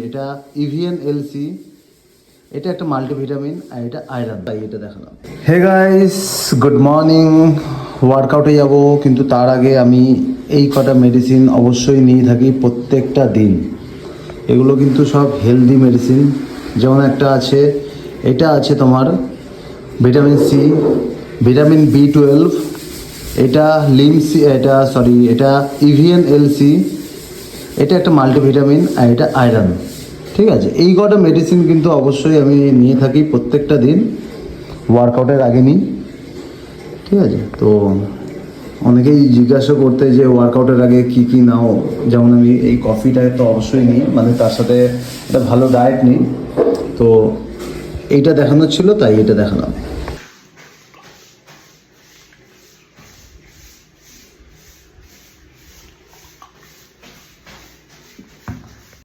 এটা even LC, এটা একটা মাল্টিভিটামিন আর এটা আয়রন, তাই এটা দেখালাম। Hey guys, good morning. ওয়ার্কআউটে যাব, কিন্তু তার আগে আমি এই কটা মেডিসিন অবশ্যই নিয়ে থাকি প্রত্যেকটা দিন। এগুলো কিন্তু সব হেলদি মেডিসিন। যেমন একটা আছে, এটা আছে তোমার ভিটামিন সি, ভিটামিন B12, এটা লিমসি, এটা ইভিএন এলসি, এটা একটা মাল্টিভিটামিন আর এটা আয়রন। ঠিক আছে, এই কটা মেডিসিন কিন্তু অবশ্যই আমি নিয়ে থাকি প্রত্যেকটা দিন, ওয়ার্কআউটের আগে নিই। ঠিক আছে, তো অনেকেই জিজ্ঞাসা করতে যে ওয়ার্কআউটের আগে কি কি নাও। যেমন আমি এই কফিটা তো অবশ্যই নিই, মানে তার সাথে একটা ভালো ডায়েট নিই। তো এইটা দেখানোর ছিল, তাই এটা দেখালাম।